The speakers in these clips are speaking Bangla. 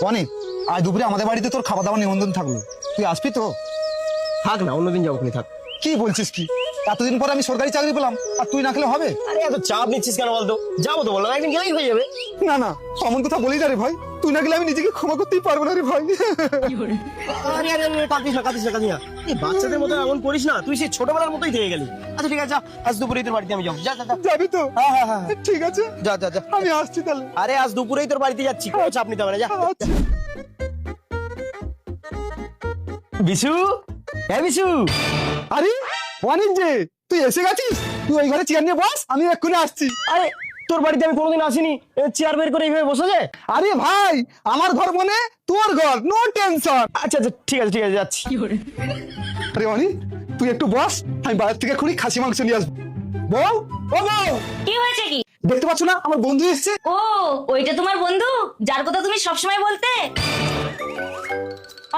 অনেক আজ দুপুরে আমাদের বাড়িতে তোর খাওয়া দাওয়ার নিমন্ত্রণ থাকলো, তুই আসবি তো? থাক না, অন্যদিন যাবো, থাক। কি বলছিস কি? এতদিন পর আমি সরকারি চাকরি পেলাম আর তুই না খেলে হবে? আরে এত চাপ নিচ্ছিস কেন বলতো? যাবো তো বললাম, একদিন গেলেই হয়ে যাবে। না না, এমন কথা বলি না রে ভাই, তুই না গেলে আমি নিজেকে ক্ষমা করতেই পারবো না রে ভাই। আরে আরে আরে, কাঁদিস না কাঁদিস না কাঁদিস না, এই বাচ্চাদের মতো এমন করিস না, তুই সেই ছোটবেলার মতোই থেকে গেলি। আচ্ছা ঠিক আছে, যা, আজ দুপুরেই তোর বাড়িতে আমি যাবো। যা যা যা। যাবি তো? হ্যাঁ হ্যাঁ হ্যাঁ, ঠিক আছে, যা যা যা। আমি আসছি তাহলে। আরে আজ দুপুরেই তোর বাড়িতে যাচ্ছি, কোনো চাপ নিতে হবে না, যা। আচ্ছা। বিশু, হ্যাঁ বিশু। আরে অনেক যে তুই এসে গেছিস, তুই ওই ঘরে চেয়ার নিয়ে বস, আমি এক্ষুনি আসছি। আরে তোর বাড়িতে আমি কোনোদিন আসিনি, চেয়ার বের করে এইভাবে বসে যায়? আরে ভাই, আমার ঘর মানে তোর ঘর, নো টেনশন। আচ্ছা আচ্ছা ঠিক আছে ঠিক আছে, যাচ্ছি। আরে অনি, তুই একটু বস, আমি বাজার থেকে এক্ষুনি খাসি মাংস নিয়ে আসবো। বউ, ও বউ, কি হয়েছে কি? দেখতে পাচ্ছ না আমার বন্ধু এসেছে? ও, ওইটা তোমার বন্ধু যার কথা তুমি সবসময় বলতে?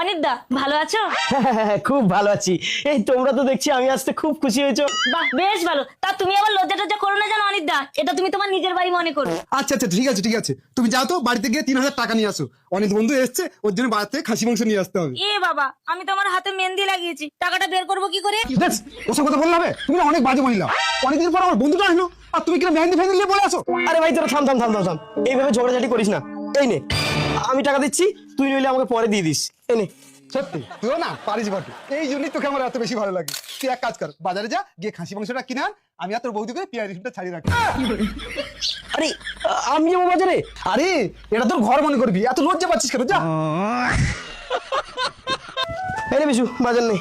অনিদ্দা, ভালো আছো? হ্যাঁ, খুব ভালো আছি। এই তোমরা তো দেখছি আমি আসতে খুব খুশি হয়েছো। বাহ, বেশ ভালো। তা তুমি আবার লজ্জা টজ্জা করো না জানো অনিদ্দা, এটা তুমি তোমার নিজের বাড়ি মনে করো। আচ্ছা আচ্ছা ঠিক আছে ঠিক আছে, তুমি যাও তো, বাড়িতে গিয়ে 3000 টাকা নিয়ে আসো। অনেক বন্ধু এসছে, ওর জন্য বাজার থেকে খাসি মাংস নিয়ে আসতে হবে। এ বাবা, আমি তো আমার হাতে মেহেন্দি লাগিয়েছি, টাকাটা বের করবো কি করে? বেশ, ওসব কথা বললে হবে? তুমি না অনেক বাজে মহিলা। অনেকদিন পর আমার বন্ধুটা আসলো আর তুমি কিনা মেহেন্দি ফেহেন্দি নিয়ে বলে আসো। আরে ভাই তোরা থাম থাম থাম থাম থাম, এইভাবে ঝগড়াঝাটি করিস না। এই নে, আমি টাকা দিচ্ছি, তুই নইলে আমাকে পরে দিয়ে দিস। এই নে। সত্যি তুইও না পারিস বটে, এই জন্যই তোকে আমার এত বেশি ভালো লাগে। তুই এক কাজ কর, বাজারে যা, গিয়ে খাসি মাংসটা কিনে আন, আমি আর তোর বৌদিকে পেঁয়াজ রসুনটা ছাড়িয়ে রাখি। আরে আমি যাবো বাজারে? আরে এটা তোর ঘর মনে করবি, এত লজ্জা পাচ্ছিস কেন? যা। এই রে বিশু, বাজার নেই।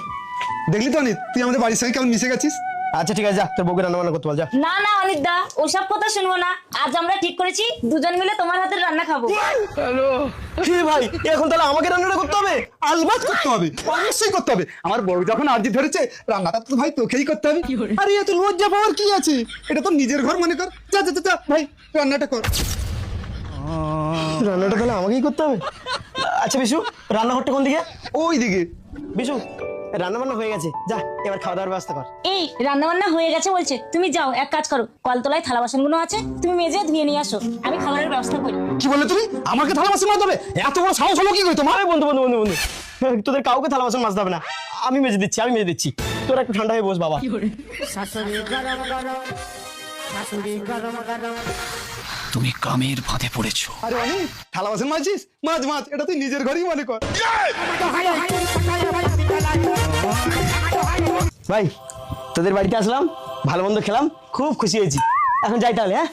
দেখলি তো অনিত, তুই আমাদের বাড়ির সঙ্গে কেমন মিশে গেছিস। আচ্ছা ঠিক আছে, যা, তোর বউকে রান্না বান্না করতে বল, যা। না না অনিদ্দা, ওসব কথা শুনবো না। আজ আমরা ঠিক করেছি দুজন মিলে তোমার হাতের রান্না খাবো। হে ভাই, এখন তাহলে আমাকে রান্নাটা করতে হবে? আলবাত করতে হবে, অবশ্যই করতে হবে। আমার বউ যখন আর্জি ধরেছে, রান্নাটা তো ভাই তোকেই করতে হবে। আরে এত লজ্জা পাওয়ার কি আছে, এটা তো নিজের ঘর মনে কর। যা যা যা, যা ভাই, রান্নাটা কর। রান্নাটা তাহলে আমাকেই করতে হবে? আচ্ছা বিশু, রান্নাঘরটা কোন দিকে? ওই দিকে। বিশু, রান্না বান্না হয়ে গেছে, যা এবার খাওয়া দাওয়ার ব্যবস্থা কর। এই রান্না বান্না হয়ে গেছে বলছে, তুমি যাও এক কাজ করো, কলতলায় থালা বাসনগুলো আছে, তুমি মেজে ধুয়ে নিয়ে আসো, আমি খাবারের ব্যবস্থা করি। কি বললে তুমি? আমাকে থালা বাসন মাজতে হবে? এত বড় সাহস হলো কি করে তোমার? আরে বন্ধু বন্ধু বন্ধু বন্ধু, তোদের কাউকে থালা বাসন মাজতে হবে না, আমি মেজে দিচ্ছি, আমি মেজে দিচ্ছি। তোরা একটু ঠান্ডা হয়ে বস বাবা। তুমি কামের ফাঁদে পড়েছো। আরে অনেক থালা বাসন মাজছিস, মাছ মাছ, এটা তুই নিজের ঘরই মনে কর। ভাই, তোদের বাড়িতে আসলাম, ভালো মন্দ খেলাম, খুব খুশি হয়েছি। এখন যাই তাহলে, হ্যাঁ?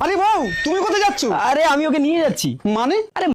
আরে বউ, তুমি কোথায় যাচ্ছ? আরে আমি ওকে নিয়ে যাচ্ছি। মানে? আরে